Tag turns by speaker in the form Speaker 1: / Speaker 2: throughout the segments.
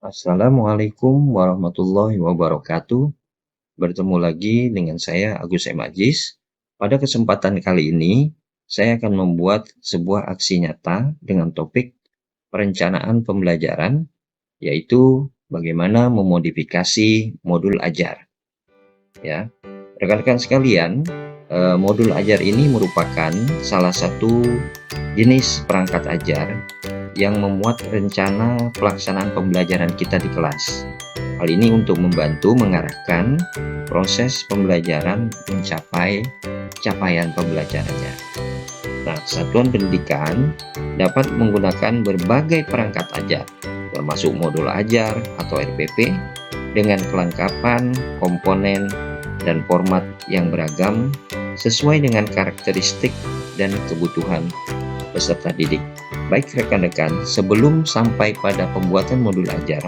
Speaker 1: Assalamualaikum warahmatullahi wabarakatuh. Bertemu lagi dengan saya Agus M. Ajis. Pada kesempatan kali ini, saya akan membuat sebuah aksi nyata dengan topik perencanaan pembelajaran, yaitu bagaimana memodifikasi modul ajar. Ya, rekan-rekan sekalian, modul ajar ini merupakan salah satu jenis perangkat ajar yang memuat rencana pelaksanaan pembelajaran kita di kelas. Hal ini untuk membantu mengarahkan proses pembelajaran mencapai capaian pembelajarannya. Nah, satuan pendidikan dapat menggunakan berbagai perangkat ajar, termasuk modul ajar atau RPP, dengan kelengkapan, komponen, dan format yang beragam sesuai dengan karakteristik dan kebutuhan peserta didik. Baik rekan-rekan, sebelum sampai pada pembuatan modul ajar,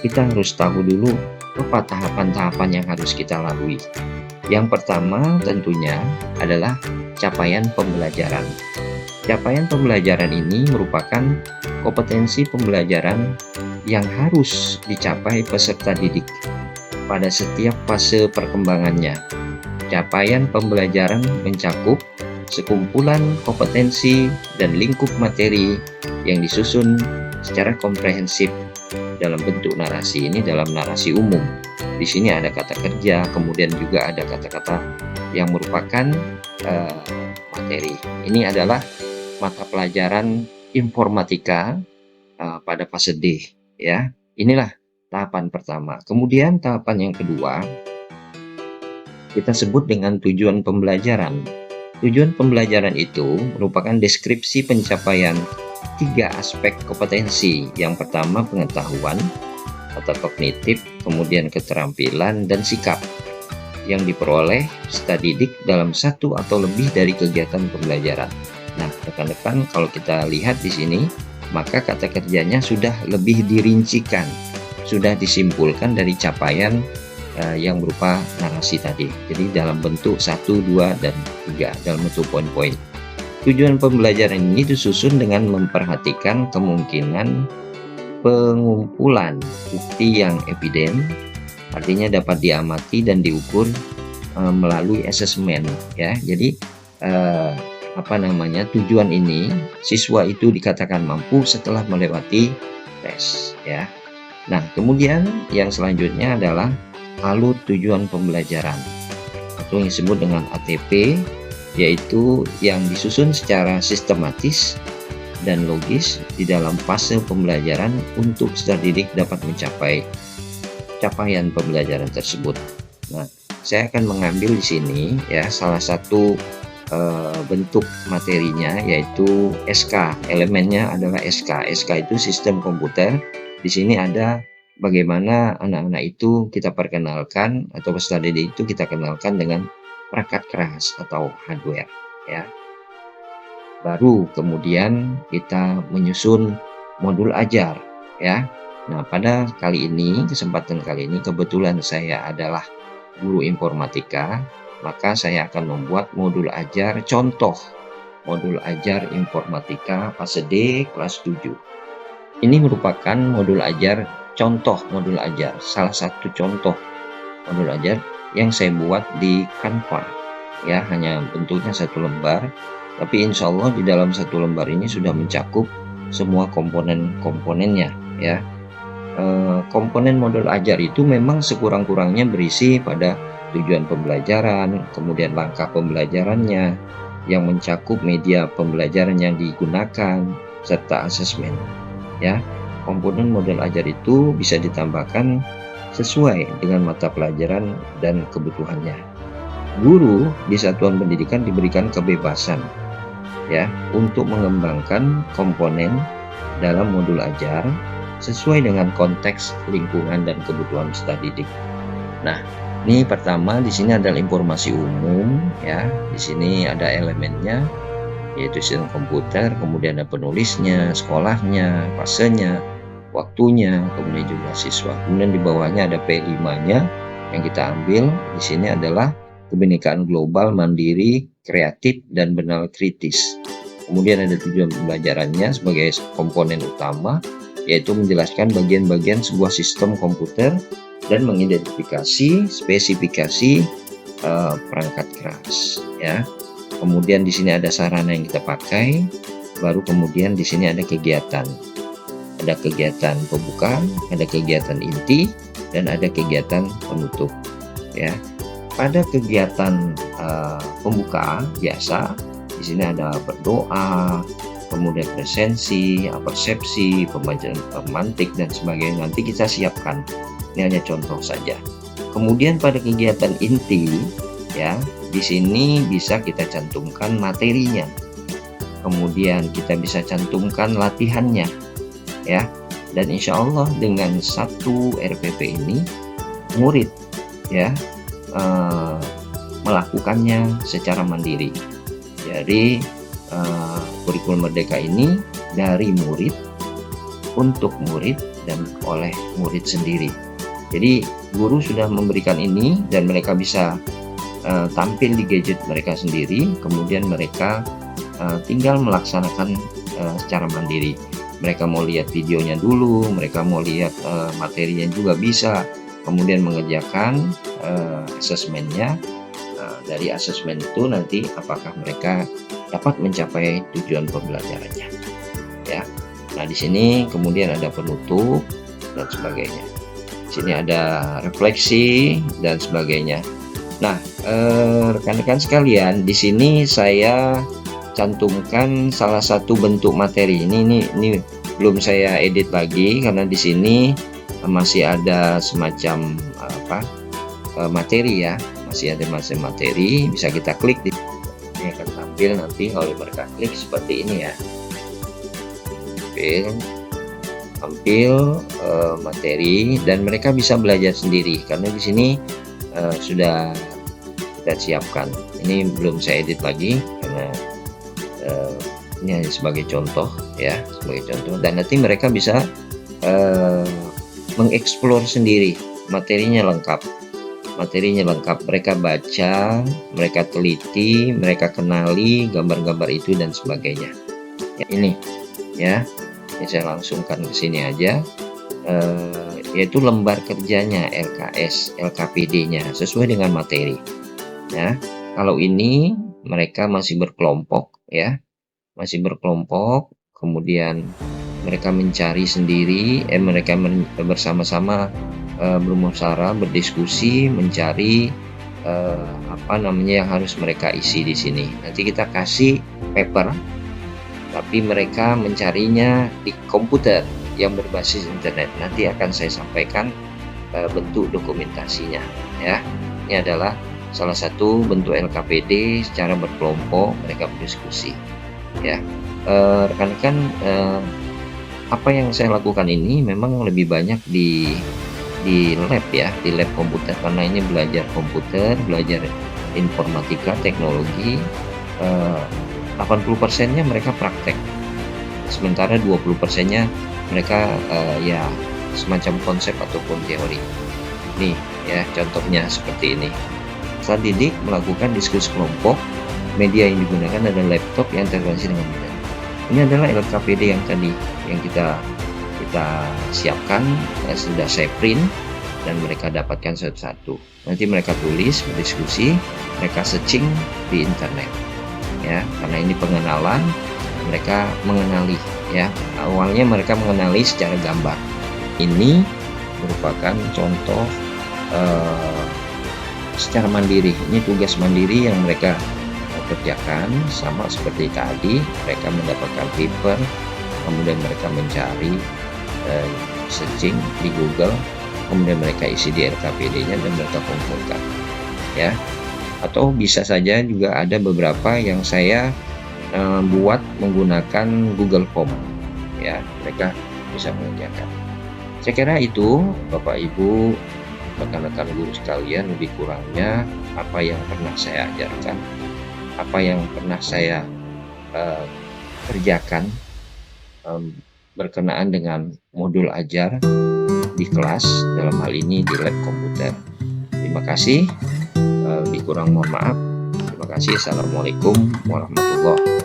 Speaker 1: kita harus tahu dulu apa tahapan-tahapan yang harus kita lalui. Yang pertama tentunya adalah capaian pembelajaran. Capaian pembelajaran ini merupakan kompetensi pembelajaran yang harus dicapai peserta didik pada setiap fase perkembangannya. Capaian pembelajaran mencakup sekumpulan kompetensi dan lingkup materi yang disusun secara komprehensif dalam bentuk narasi. Ini dalam narasi umum. Di sini ada kata kerja, kemudian juga ada kata-kata yang merupakan materi. Ini adalah mata pelajaran informatika pada fase D, ya. Inilah tahapan pertama. Kemudian tahapan yang kedua kita sebut dengan tujuan pembelajaran. Tujuan pembelajaran itu merupakan deskripsi pencapaian 3 aspek kompetensi. Yang pertama pengetahuan atau kognitif, kemudian keterampilan dan sikap yang diperoleh peserta didik dalam satu atau lebih dari kegiatan pembelajaran. Nah, rekan-rekan, kalau kita lihat di sini, maka kata kerjanya sudah lebih dirincikan, sudah disimpulkan dari capaian yang berupa narasi tadi. Jadi dalam bentuk 1, 2, dan 3 dalam bentuk poin-poin. Tujuan pembelajaran ini disusun dengan memperhatikan kemungkinan pengumpulan bukti yang eviden, artinya dapat diamati dan diukur melalui asesmen, ya. Jadi tujuan ini siswa itu dikatakan mampu setelah melewati tes, ya. Nah, kemudian yang selanjutnya adalah alur tujuan pembelajaran atau yang disebut dengan ATP, yaitu yang disusun secara sistematis dan logis di dalam fase pembelajaran untuk peserta didik dapat mencapai capaian pembelajaran tersebut. Nah, saya akan mengambil di sini ya salah satu bentuk materinya, yaitu SK. Elemennya adalah SK. SK itu sistem komputer. Di sini ada bagaimana anak-anak itu kita perkenalkan atau peserta didik itu kita kenalkan dengan perangkat keras atau hardware, ya. Baru kemudian kita menyusun modul ajar, ya. Nah, pada kesempatan kali ini kebetulan saya adalah guru informatika, maka saya akan membuat modul ajar contoh. Modul ajar informatika fase D kelas 7. Ini merupakan modul ajar contoh modul ajar, salah satu contoh modul ajar yang saya buat di Canva, ya. Hanya bentuknya satu lembar, tapi insya Allah di dalam satu lembar ini sudah mencakup semua komponen-komponennya, ya. Komponen modul ajar itu memang sekurang-kurangnya berisi pada tujuan pembelajaran, kemudian langkah pembelajarannya yang mencakup media pembelajaran yang digunakan serta asesmen, ya. Komponen model ajar itu bisa ditambahkan sesuai dengan mata pelajaran dan kebutuhannya. Guru di satuan pendidikan diberikan kebebasan, ya, untuk mengembangkan komponen dalam modul ajar sesuai dengan konteks lingkungan dan kebutuhan peserta didik. Nah, ini pertama di sini adalah informasi umum, ya. Di sini ada elemennya, yaitu sistem komputer, kemudian ada penulisnya, sekolahnya, fasenya, waktunya, kemudian juga siswa. Kemudian di bawahnya ada P5-nya yang kita ambil. Di sini adalah kebinekaan global, mandiri, kreatif, dan benar kritis. Kemudian ada tujuan pembelajarannya sebagai komponen utama, yaitu menjelaskan bagian-bagian sebuah sistem komputer dan mengidentifikasi spesifikasi perangkat keras, ya. Kemudian di sini ada sarana yang kita pakai, baru kemudian di sini ada kegiatan. Ada kegiatan pembuka, ada kegiatan inti, dan ada kegiatan penutup, ya. Pada kegiatan pembuka biasa, di sini ada berdoa, kemudian presensi, persepsi, pembacaan pemantik dan sebagainya. Nanti kita siapkan. Ini hanya contoh saja. Kemudian pada kegiatan inti, ya, di sini bisa kita cantumkan materinya. Kemudian kita bisa cantumkan latihannya, ya. Dan insya Allah dengan satu RPP ini, murid, ya, melakukannya secara mandiri. Jadi kurikulum Merdeka ini dari murid, untuk murid, dan oleh murid sendiri. Jadi guru sudah memberikan ini dan mereka bisa tampil di gadget mereka sendiri, kemudian mereka tinggal melaksanakan secara mandiri. Mereka mau lihat videonya dulu, mereka mau lihat materinya juga bisa, kemudian mengerjakan asesmennya. Dari asesmen itu nanti apakah mereka dapat mencapai tujuan pembelajarannya, ya. Nah, di sini kemudian ada penutup dan sebagainya. Di sini ada refleksi dan sebagainya. Nah, rekan-rekan sekalian, di sini saya cantumkan salah satu bentuk materi. Ini belum saya edit lagi karena di sini masih ada semacam materi, ya. Masih ada materi, bisa kita klik di sini, akan tampil nanti kalau mereka klik seperti ini, ya. Tampil materi dan mereka bisa belajar sendiri karena di sini sudah kita siapkan. Ini belum saya edit lagi karena ini hanya sebagai contoh, ya, sebagai contoh. Dan nanti mereka bisa mengeksplor sendiri. Materinya lengkap, mereka baca, mereka teliti, mereka kenali gambar-gambar itu dan sebagainya, ya. Ini saya langsungkan ke sini aja, yaitu lembar kerjanya LKS, LKPD-nya sesuai dengan materi, ya. Kalau ini mereka masih berkelompok, ya, kemudian mereka mencari sendiri, mereka bersama-sama bermusyawarah, berdiskusi, mencari yang harus mereka isi di sini. Nanti kita kasih paper, tapi mereka mencarinya di komputer yang berbasis internet. Nanti akan saya sampaikan bentuk dokumentasinya, ya. Ini adalah salah satu bentuk LKPD secara berkelompok, mereka berdiskusi, ya. Rekan-rekan, apa yang saya lakukan ini memang lebih banyak di lab, ya, di lab komputer, karena ini belajar komputer, belajar informatika, teknologi. 80%-nya mereka praktek, sementara 20%-nya mereka ya semacam konsep ataupun teori. Nih, ya, contohnya seperti ini. Saat didik melakukan diskusi kelompok, media yang digunakan adalah laptop yang terintegrasi dengan internet. Ini adalah LKPD yang tadi yang kita siapkan, sudah saya print dan mereka dapatkan satu-satu. Nanti mereka tulis, berdiskusi, mereka searching di internet, ya. Karena ini pengenalan, mereka mengenali, ya. Awalnya mereka mengenali secara gambar. Ini merupakan contoh secara mandiri. Ini tugas mandiri yang mereka kerjakan, sama seperti tadi. Mereka mendapatkan paper, kemudian mereka mencari, searching di Google, kemudian mereka isi di LKPD-nya dan mereka kumpulkan, ya. Atau bisa saja juga ada beberapa yang saya buat menggunakan Google Form, ya. Mereka bisa mengerjakan. Saya kira itu, Bapak Ibu, rekan-rekan guru sekalian, lebih kurangnya apa yang pernah saya ajarkan, apa yang pernah saya kerjakan berkenaan dengan modul ajar di kelas, dalam hal ini di lab komputer. Terima kasih, lebih kurang mohon maaf. Terima kasih. Assalamualaikum warahmatullahi wabarakatuh.